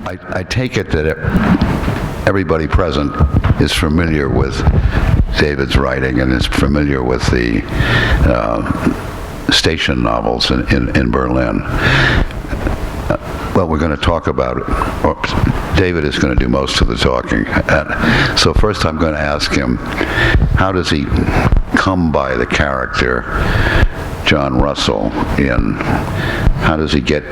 I take it that everybody present is familiar with David's writing and is familiar with the station novels in Berlin. Well, we're going to talk about it. Or David is going to do most of the talking. So first I'm going to ask him, how does he come by the character John Russell how does he get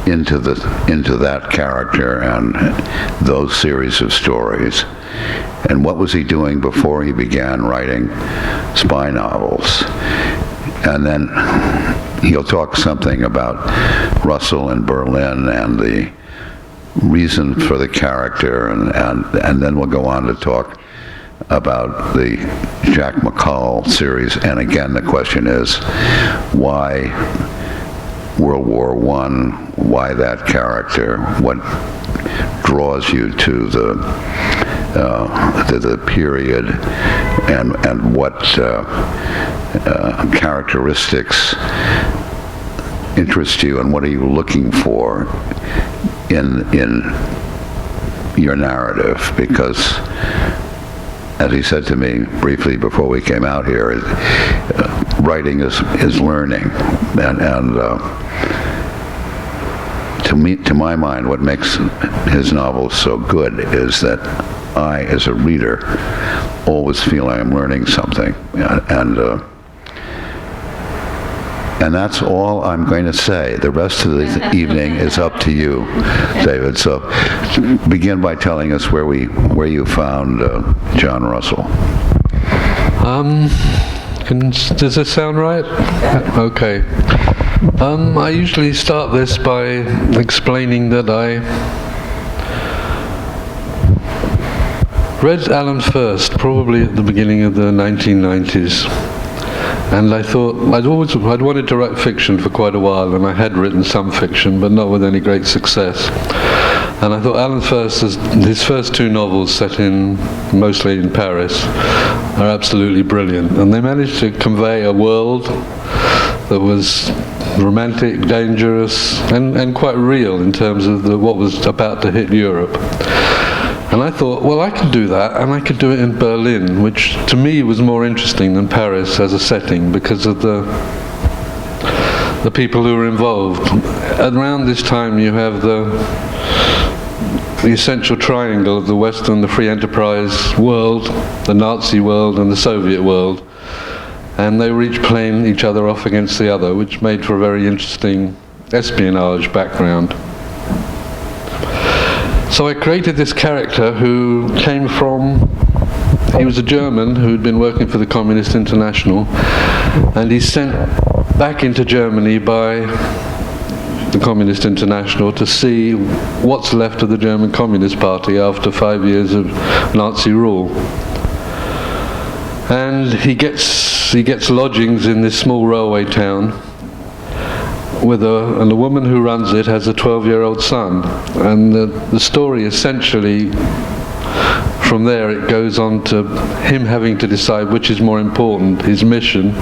into that character and those series of stories? And what was he doing before he began writing spy novels? And then he'll talk something about Russell in Berlin and the reason for the character, and then we'll go on to talk about the Jack McColl series. And again, the question is, why World War I? Why that character? What draws you to the period, and what characteristics interest you, and what are you looking for in your narrative? Because, as he said to me briefly before we came out here, writing is learning, and to my mind, what makes his novels so good is that I, as a reader, always feel I am learning something, and that's all I'm going to say. The rest of the evening is up to you, David. So begin by telling us where you found John Russell. Does this sound right? Okay. I usually start this by explaining that I read Allen first, probably at the beginning of the 1990s. And I thought, I'd wanted to write fiction for quite a while, and I had written some fiction, but not with any great success. And I thought Allen his first two novels, set mostly in Paris, are absolutely brilliant. And they managed to convey a world that was romantic, dangerous, and quite real in terms of what was about to hit Europe. And I thought, well, I could do that, and I could do it in Berlin, which to me was more interesting than Paris as a setting because of the people who were involved. Around this time you have the essential triangle of the Western, the free enterprise world, the Nazi world, and the Soviet world. And they were each playing each other off against the other, which made for a very interesting espionage background. So I created this character who he was a German who'd been working for the Communist International, and he's sent back into Germany by the Communist International to see what's left of the German Communist Party after 5 years of Nazi rule. And he gets lodgings in this small railway town, and the woman who runs it has a 12-year-old son. And the story essentially, from there it goes on to him having to decide which is more important, his mission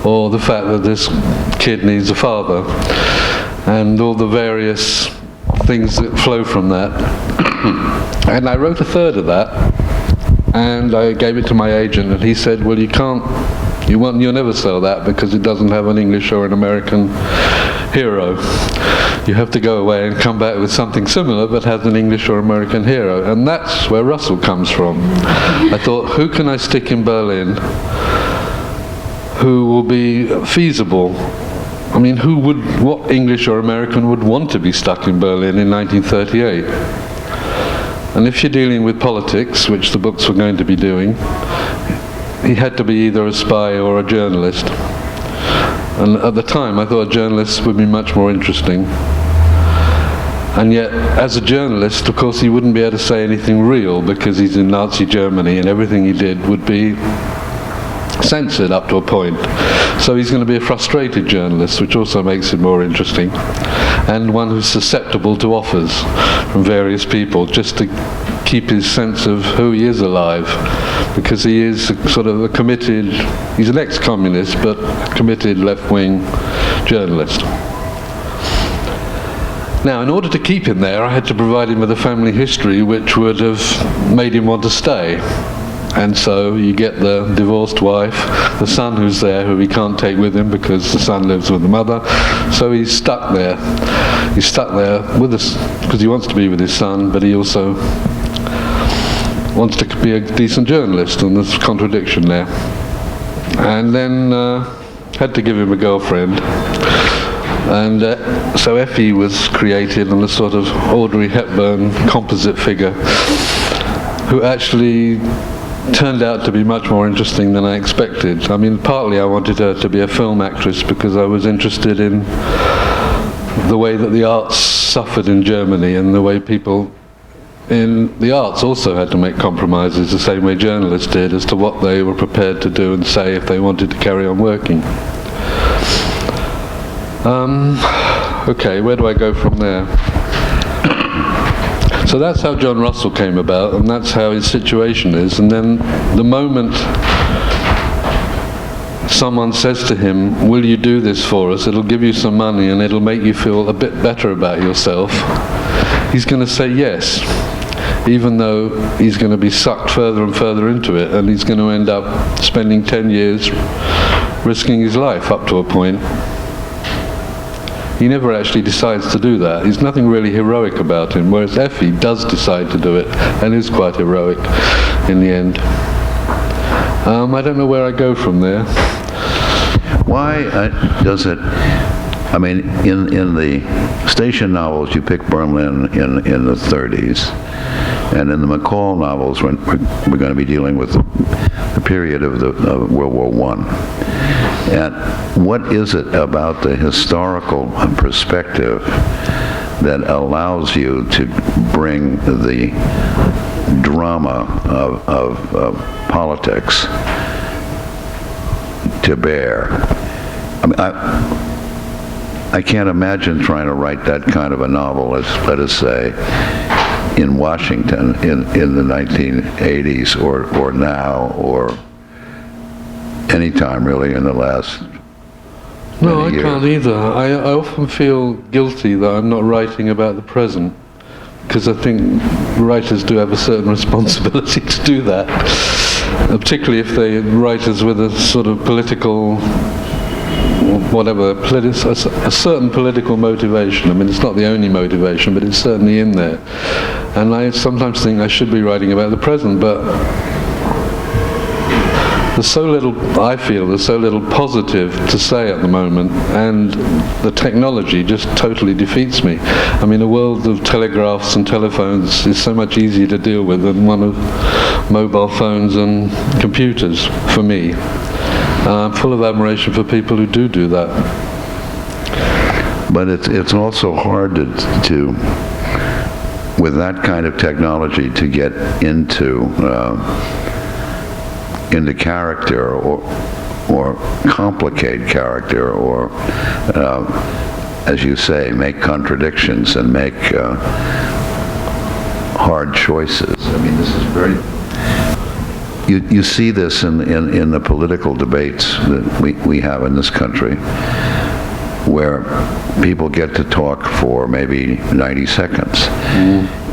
or the fact that this kid needs a father, and all the various things that flow from that. And I wrote a third of that, and I gave it to my agent, and he said, well, you'll never sell that because it doesn't have an English or an American hero. You have to go away and come back with something similar but has an English or American hero. And that's where Russell comes from. I thought, who can I stick in Berlin who will be feasible? I mean, what English or American would want to be stuck in Berlin in 1938? And if you're dealing with politics, which the books were going to be doing, he had to be either a spy or a journalist. And at the time, I thought a journalist would be much more interesting. And yet, as a journalist, of course, he wouldn't be able to say anything real because he's in Nazi Germany and everything he did would be censored up to a point. So he's going to be a frustrated journalist, which also makes it more interesting. And one who's susceptible to offers from various people just to keep his sense of who he is alive, because he is sort of he's an ex-communist but committed left-wing journalist. Now, in order to keep him there, I had to provide him with a family history which would have made him want to stay. And so you get the divorced wife, the son who's there, who he can't take with him because the son lives with the mother. So he's stuck there. He's stuck there with us because he wants to be with his son, but he also wants to be a decent journalist, and there's a contradiction there. And then had to give him a girlfriend. And so Effie was created in a sort of Audrey Hepburn composite figure who actually turned out to be much more interesting than I expected. I mean, partly I wanted her to be a film actress because I was interested in the way that the arts suffered in Germany and the way people in the arts also had to make compromises the same way journalists did as to what they were prepared to do and say if they wanted to carry on working. Okay, where do I go from there? So that's how John Russell came about, and that's how his situation is. And then the moment someone says to him, will you do this for us? It'll give you some money and it'll make you feel a bit better about yourself. He's going to say yes, even though he's going to be sucked further and further into it, and he's going to end up spending 10 years risking his life up to a point. He never actually decides to do that. There's nothing really heroic about him, whereas Effie does decide to do it and is quite heroic in the end. I don't know where I go from there. Why does it, I mean, in the station novels, you pick Berlin in the 30s, and in the McColl novels, we're going to be dealing with the period of World War I. And what is it about the historical perspective that allows you to bring the drama of politics to bear? I mean, I can't imagine trying to write that kind of a novel, as let us say, in Washington in the 1980s or now or any time really in the last No, I years. can't either. I often feel guilty that I'm not writing about the present, because I think writers do have a certain responsibility to do that, particularly if they're writers with a sort of political, whatever, a certain political motivation. I mean, it's not the only motivation, but it's certainly in there. And I sometimes think I should be writing about the present, but there's so little, I feel, there's so little positive to say at the moment, and the technology just totally defeats me. I mean, a world of telegraphs and telephones is so much easier to deal with than one of mobile phones and computers, for me. I'm full of admiration for people who do that. But it's also hard to with that kind of technology to get into character or complicate character or as you say, make contradictions and make hard choices. I mean, this is very you see this in the political debates that we have in this country, where people get to talk for maybe 90 seconds.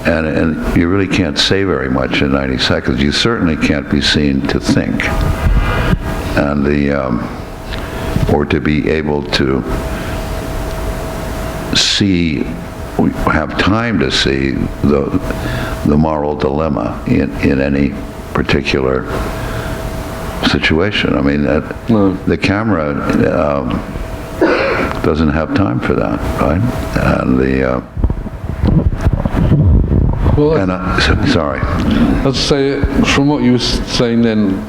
And you really can't say very much in 90 seconds. You certainly can't be seen to think. And or to be able to see, have time to see the moral dilemma in any particular situation. I mean, the camera doesn't have time for that, right? And sorry. I'd say, from what you were saying then,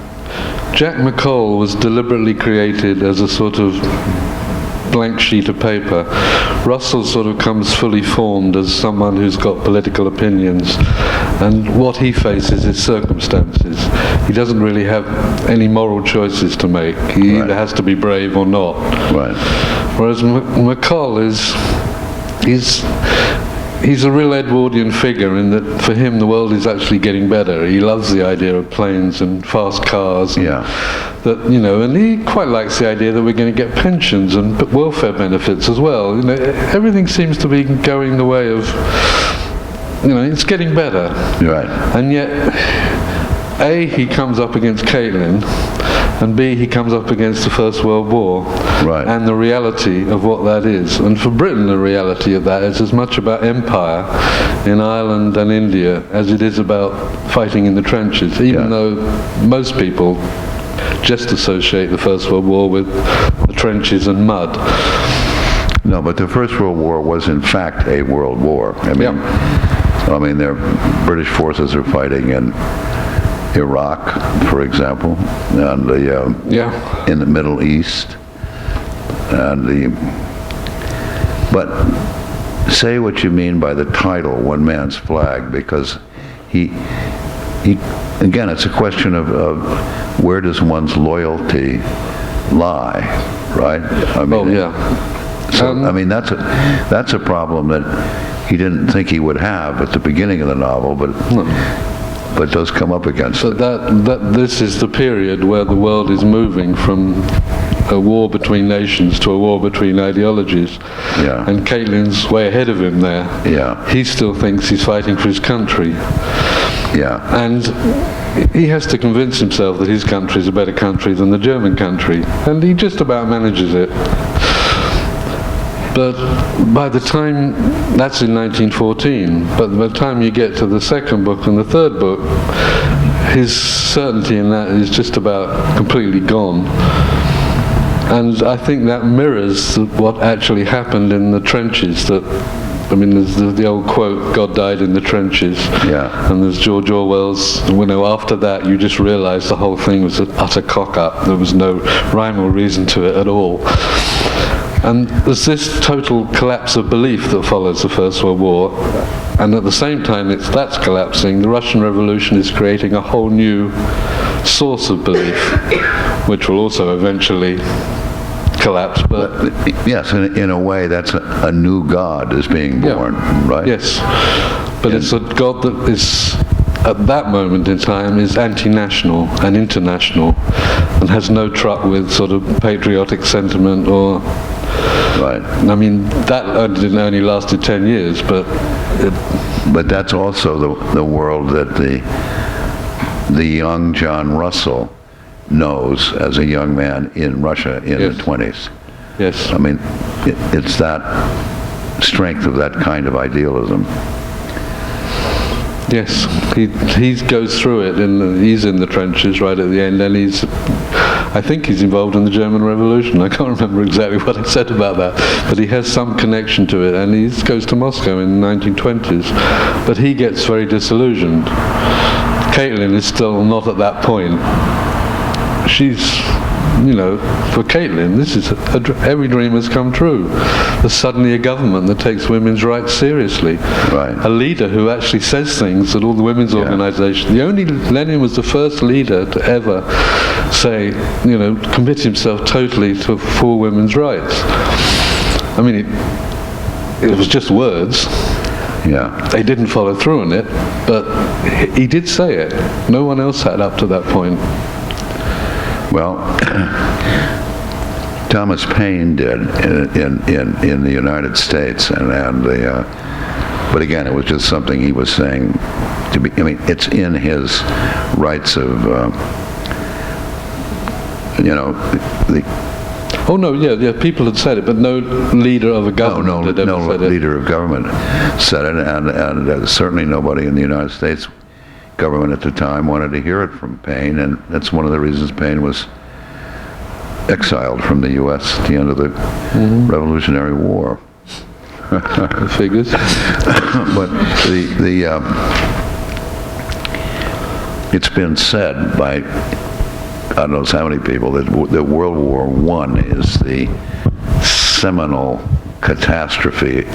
Jack McColl was deliberately created as a sort of blank sheet of paper. Russell sort of comes fully formed as someone who's got political opinions, and what he faces is circumstances. He doesn't really have any moral choices to make. He either has to be brave or not. Right. Whereas McColl he's a real Edwardian figure in that for him the world is actually getting better. He loves the idea of planes and fast cars. And that, and he quite likes the idea that we're going to get pensions and welfare benefits as well. Everything seems to be going the way of, it's getting better. Right. And yet, A, he comes up against Caitlin, and B, he comes up against the First World War, right, and the reality of what that is. And for Britain, the reality of that is as much about empire in Ireland and India as it is about fighting in the trenches, even though most people just associate the First World War with the trenches and mud. No, but the First World War was in fact a world war. I mean, their British forces are fighting in Iraq, for example, and in the Middle East, but say what you mean by the title "One Man's Flag," because he again, it's a question of where does one's loyalty lie, right? So I mean that's a problem that he didn't think he would have at the beginning of the novel, but does come up against it. But this is the period where the world is moving from a war between nations to a war between ideologies. Yeah. And Caitlin's way ahead of him there. Yeah. He still thinks he's fighting for his country. Yeah. And he has to convince himself that his country is a better country than the German country. And he just about manages it. But by the time, that's in 1914, but by the time you get to the second book and the third book, his certainty in that is just about completely gone. And I think that mirrors what actually happened in the trenches. There's the old quote, "God died in the trenches." Yeah. And there's George Orwell's, after that you just realize the whole thing was an utter cock-up. There was no rhyme or reason to it at all. And there's this total collapse of belief that follows the First World War, and at the same time that's collapsing, the Russian Revolution is creating a whole new source of belief, which will also eventually collapse. But yes, in a way, that's a new God is being born, right? Yes, but it's a God that is, at that moment in time, is anti-national and international, and has no truck with sort of patriotic sentiment or. Right. I mean, that only lasted 10 years, but that's also the world that the young John Russell knows as a young man in Russia in the 20s. Yes. I mean, it's that strength of that kind of idealism. Yes, he goes through it, and he's in the trenches right at the end, and I think he's involved in the German Revolution. I can't remember exactly what I said about that, but he has some connection to it, and he goes to Moscow in the 1920s. But he gets very disillusioned. Caitlin is still not at that point. She's, for Caitlin, this is every dream has come true. There's suddenly a government that takes women's rights seriously. Right. A leader who actually says things that all the women's organizations. Lenin was the first leader to ever say, commit himself totally for women's rights. I mean, it was just words. Yeah. They didn't follow through on it, but he did say it. No one else had up to that point. Well, Thomas Paine did in the United States, but again, it was just something he was saying to be. I mean, it's in his rights of, Oh no, yeah, people had said it, but no leader of a government had ever said it. No leader of government said it, and certainly nobody in the United States government at the time wanted to hear it from Paine, and that's one of the reasons Paine was exiled from the U.S. at the end of the Revolutionary War. Figures. But it's been said by God knows how many people that World War I is the seminal catastrophe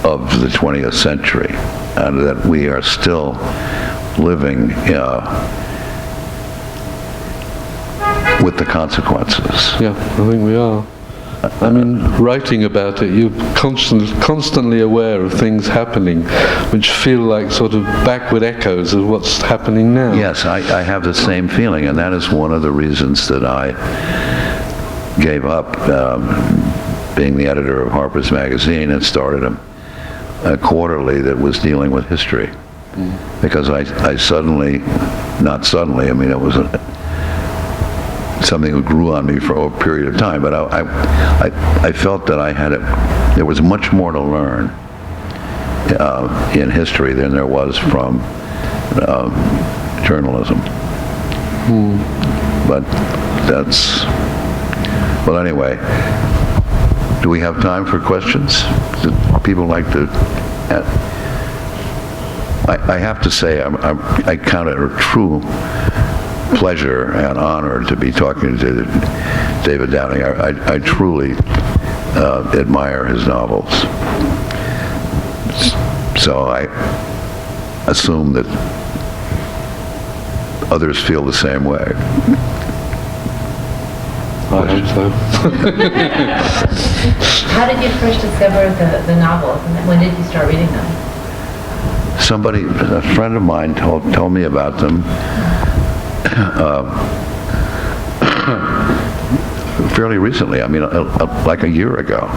of the 20th century, and that we are still living with the consequences. Yeah, I think we are. I mean, writing about it, you're constantly aware of things happening which feel like sort of backward echoes of what's happening now. Yes, I have the same feeling, and that is one of the reasons that I gave up being the editor of Harper's Magazine and started a quarterly that was dealing with history. Because I suddenly, not suddenly, I mean, it was something that grew on me for a period of time, but I felt that there was much more to learn in history than there was from journalism. But well, anyway, do we have time for questions? Do people like to I have to say, I count it a true pleasure and honor to be talking to David Downing. I truly admire his novels. So I assume that others feel the same way. I hope so. How did you first discover the novels, and when did you start reading them? A friend of mine told me about them fairly recently. I mean, like a year ago.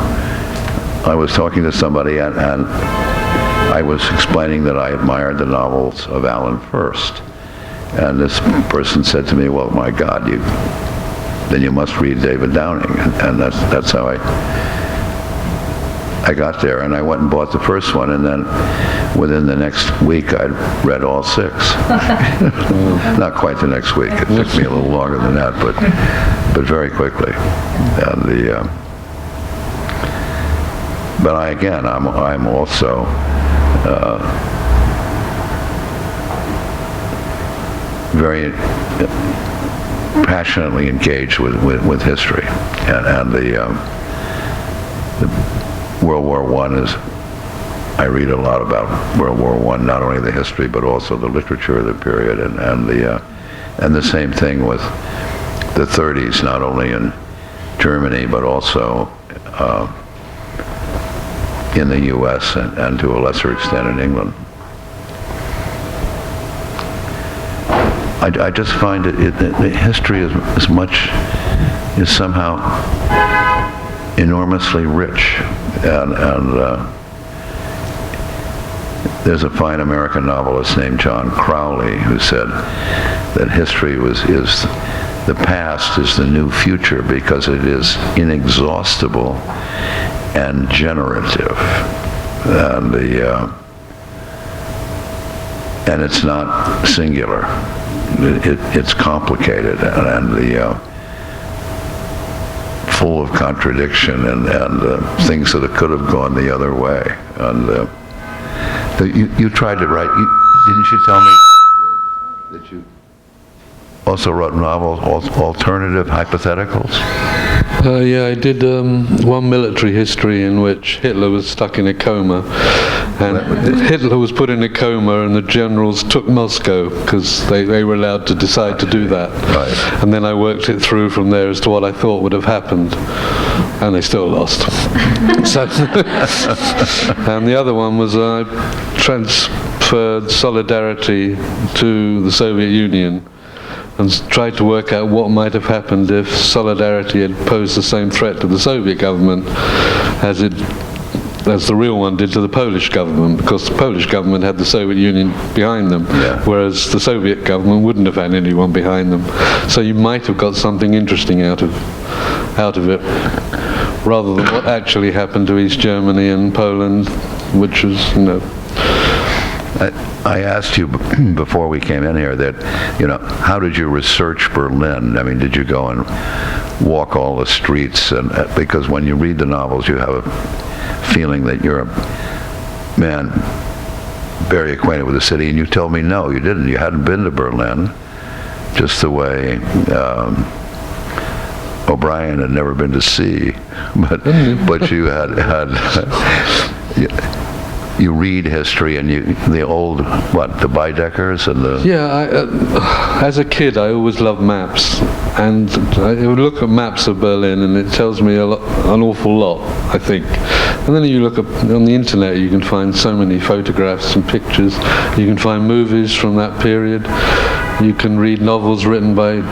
I was talking to somebody, and I was explaining that I admired the novels of Alan First. And this person said to me, well, my God, then you must read David Downing. And that's how I got there, and I went and bought the first one, and then within the next week I'd read all 6. Not quite the next week. It took me a little longer than that, but very quickly. And but I'm also very passionately engaged with history, and the World War I read a lot about World War I, not only the history but also the literature of the period, and the same thing with the 30s, not only in Germany but also in the U.S. and to a lesser extent in England. I just find the history is somehow enormously rich, and there's a fine American novelist named John Crowley who said that history is the past is the new future because it is inexhaustible and generative, and it's not singular. It's complicated and full of contradiction and things that could have gone the other way. And you tried to write. Didn't you tell me that you also wrote novels, alternative hypotheticals? Yeah, I did one military history in which Hitler was stuck in a coma, and Hitler was put in a coma, and the generals took Moscow because they were allowed to decide to do that. Right. And then I worked it through from there as to what I thought would have happened, and they still lost. So, and the other one was I transferred solidarity to the Soviet Union and tried to work out what might have happened if Solidarity had posed the same threat to the Soviet government as the real one did to the Polish government, because the Polish government had the Soviet Union behind them, whereas the Soviet government wouldn't have had anyone behind them. So you might have got something interesting out of it, rather than what actually happened to East Germany and Poland, which was, I asked you before we came in here that, how did you research Berlin? I mean, did you go and walk all the streets? And because when you read the novels, you have a feeling that you're a man very acquainted with the city, and you told me no, you didn't. You hadn't been to Berlin, just the way O'Brien had never been to sea, but you had you read history and the old, the Baideckers and the... Yeah, as a kid I always loved maps, and I would look at maps of Berlin and it tells me an awful lot, I think. And then you look on the internet, you can find so many photographs and pictures. You can find movies from that period. You can read novels written by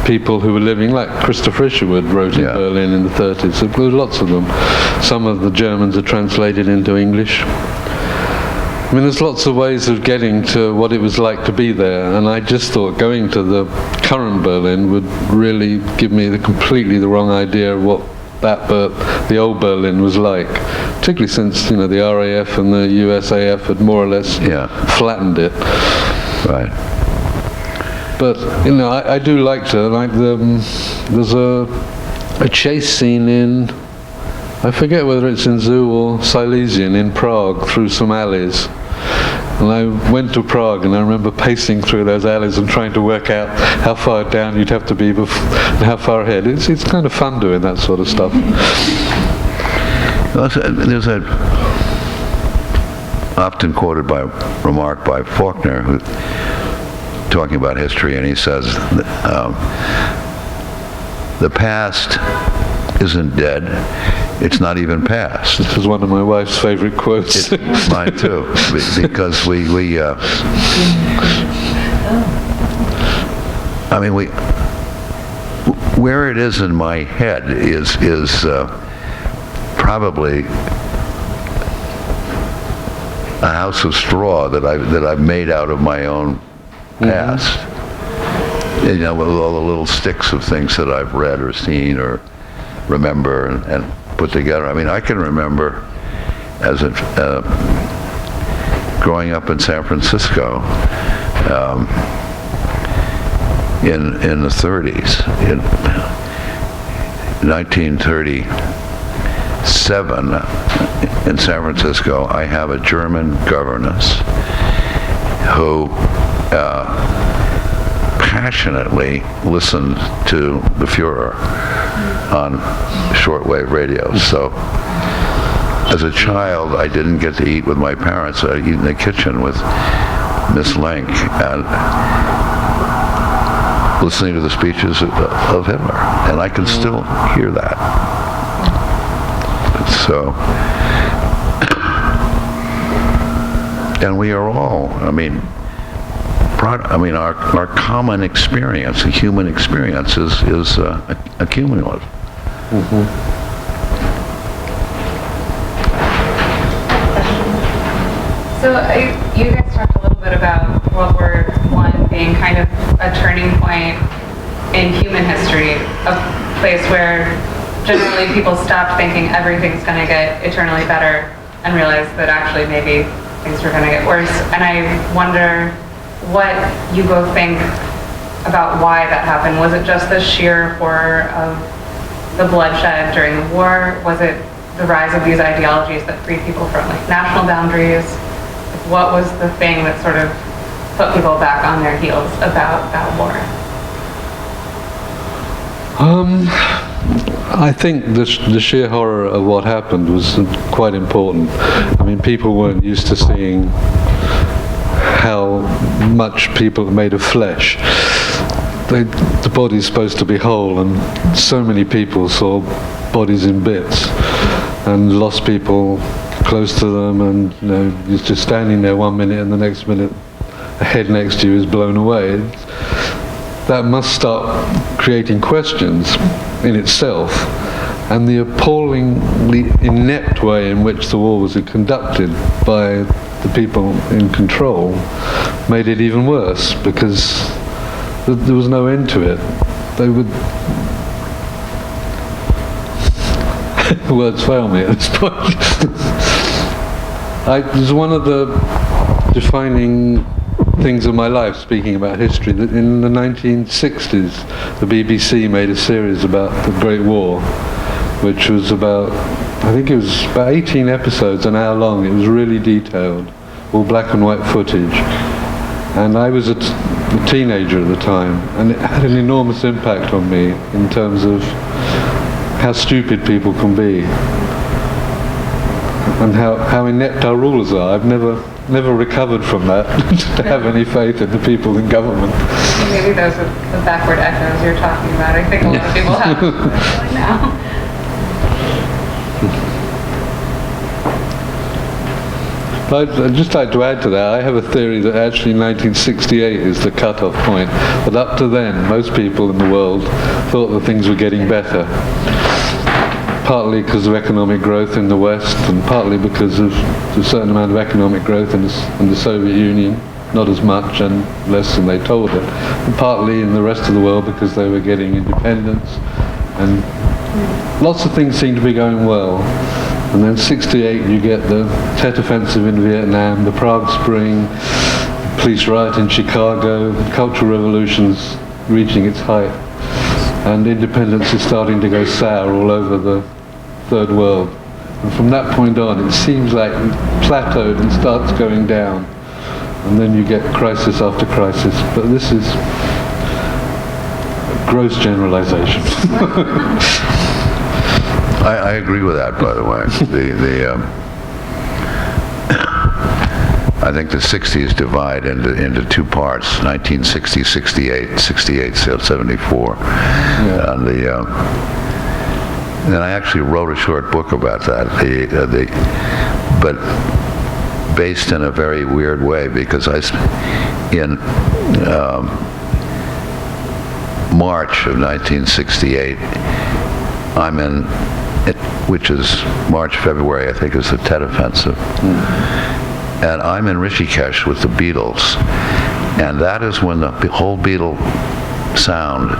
people who were living, like Christopher Isherwood wrote in Berlin in the 30s. So there were lots of them. Some of the Germans are translated into English. I mean, there's lots of ways of getting to what it was like to be there, and I just thought going to the current Berlin would really give me completely the wrong idea of what the old Berlin was like, particularly since the RAF and the USAF had more or less flattened it. Right. But I do like there's a chase scene in, I forget whether it's in Zoo or Silesian, in Prague, through some alleys. And I went to Prague and I remember pacing through those alleys and trying to work out how far down you'd have to be and how far ahead. It's kind of fun doing that sort of stuff. There's a often quoted remark by Faulkner, who talking about history, and he says the past isn't dead. It's not even past. This is one of my wife's favorite quotes. Mine too, because where it is in my head is probably a house of straw that I've made out of my own past. With all the little sticks of things that I've read or seen or remember and put together. I mean, I can remember as growing up in San Francisco in the 30s, in 1937 in San Francisco, I have a German governess who passionately listened to the Fuhrer on shortwave radio. So as a child, I didn't get to eat with my parents. I eat in the kitchen with Miss Lenk and listening to the speeches of Hitler. And I can still hear that. So, and we are all, our common experience, the human experience, is accumulative. So you guys talked a little bit about World War I being kind of a turning point in human history, a place where generally people stopped thinking everything's going to get eternally better and realized that actually maybe things were going to get worse. And I wonder what you both think about why that happened. Was it just the sheer horror of the bloodshed during the war? Was it the rise of these ideologies that freed people from national boundaries? What was the thing that sort of put people back on their heels about that war? I think the sheer horror of what happened was quite important. People weren't used to seeing how much people are made of flesh. The body's supposed to be whole, and so many people saw bodies in bits and lost people close to them, and you're just standing there 1 minute and the next minute a head next to you is blown away. That must start creating questions in itself, and the appallingly inept way in which the war was conducted by the people in control made it even worse, because there was no end to it. They would words fail me at this point. It was one of the defining things of my life, speaking about history, that in the 1960s the BBC made a series about the Great War, which was about, I think it was about 18 episodes, an hour long. It was really detailed, all black and white footage. And I was a teenager at the time, and it had an enormous impact on me in terms of how stupid people can be. and how inept our rulers are. I've never recovered from that to have any faith in the people in government. Maybe those are the backward echoes you're talking about. I think a lot of people have now. I'd just like to add to that, I have a theory that actually 1968 is the cut-off point. But up to then, most people in the world thought that things were getting better. Partly because of economic growth in the West, and partly because of a certain amount of economic growth in the Soviet Union, not as much and less than they told it, and partly in the rest of the world because they were getting independence, and lots of things seemed to be going well. And then 68 you get the Tet Offensive in Vietnam, the Prague Spring, police riot in Chicago, the Cultural Revolution's reaching its height, and independence is starting to go sour all over the third world. And from that point on, it seems like it plateaued and starts going down. And then you get crisis after crisis. But this is gross generalization. I agree with that, by the way. I think the 60s divide into two parts, 1960, 68, 68, 74. Yeah. And and I actually wrote a short book about that, but based in a very weird way, because in March of 1968, I'm in, which is March, February, I think is the Tet Offensive. And I'm in Rishikesh with the Beatles. And that is when the whole Beatle sound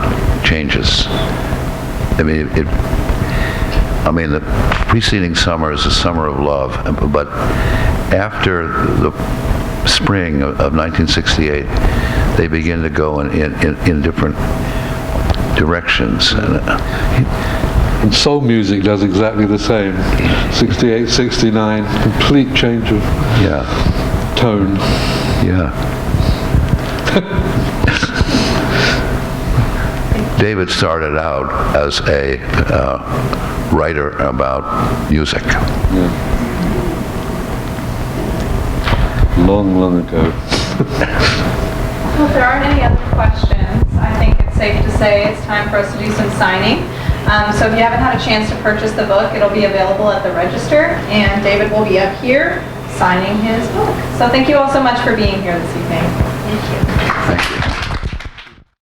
changes. I mean, the preceding summer is the summer of love, but after the spring of 1968, they begin to go in different directions. And soul music does exactly the same. 68, 69, complete change of tone. Yeah. David started out as a writer about music. Yeah. Long, long ago. Well, if there aren't any other questions, I think it's safe to say it's time for us to do some signing. So if you haven't had a chance to purchase the book, it'll be available at the register, and David will be up here signing his book. So thank you all so much for being here this evening. Thank you. Thank you.